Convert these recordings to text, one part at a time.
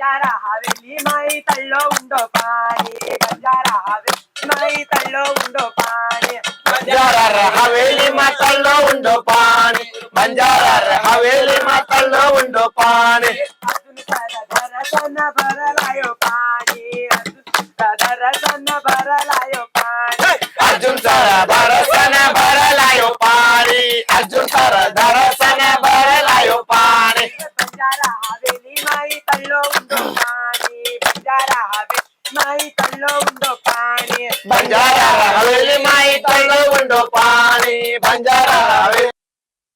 बंजारा हवेली माई तळलो उंडो पाणी बंजारा हवेली माई तळलो उंडो पाणी बंजारा हवेली मातलो उंडो पाणी बंजारा हवेली मातलो उंडो पाणी अजून दरसन भरलायो पाणी अजून दरसन भरलायो पाणी अर्जुन सारा दरसन भरलायो पाणी अर्जुन सारा दरसन भरलायो पाणी बंजारा हवेली माई तळलो उंडो पाणी बंजारा हवेली माई तळलो उंडो पाणी बंजारा हवेली माई तळलो उंडो पाणी बंजारा हवेली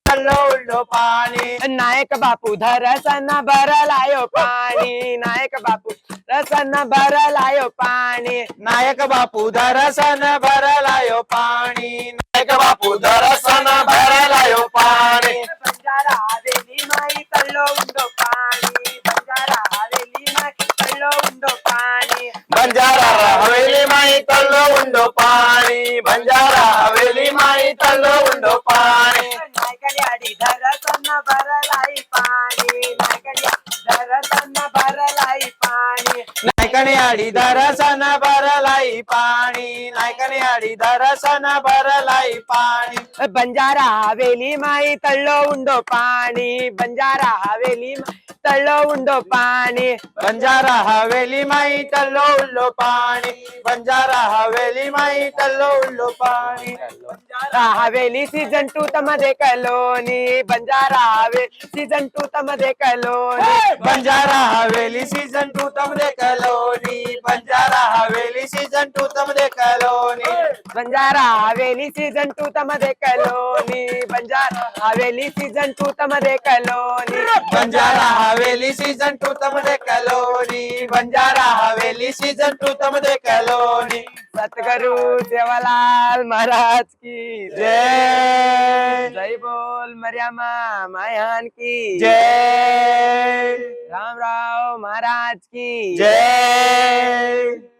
तळलो उंडो पाणी नायक बापू धरसन भरलायो पाणी नायक बापू रसन भरलायो पाणी नायक बापू दरसन भरलायो पाणी नायक बापू दरसन भरलायो पाणी बंजारा हवेली माई तळलो उंडो पाणी बंजारा हवेली माई तळलो उंडो पाणी बंजारा हवेली माई तळलो उंडो पाणी बंजारा हवेली माई तळलो उंडो पाणी नायकली आडी धरसन भरलाई पाणी नायकली धरसन भरलाई पाणी नायकने आडी दरसन भरलाई पाणी नायकने आडी दरसन भरलाई पाणी बंजारा हवेली माई तळलो उंडो पाणी बंजारा हवेली माई तळलो उंडो पाणी बंजारा हवेली माई तळलो उंडो पाणी बंजारा हवेली माई तळलो उंडो पाणी हवेली सीझन 2 तमध्ये कलोनी बंजारा हवेली सीझन 2 तमध्ये कलोनी बंजारा हवेली सीझन 2 तमध्ये कलोनी बंजारा हवेली सीझन 2 तमध्ये कलोनी बंजारा हवेली सीझन 2 तमध्ये कलोनी बंजारा हवेली सीझन 2 तमध्ये कलोनी बंजारा हवेली सीझन 2 तमध्ये कलोनी बंजारा हवेली सीझन 2 तमध्ये कलोनी सतगुरु सेवालाल महाराज की जय जय बोल मरियमा मायान की जय राम राव महाराज की जय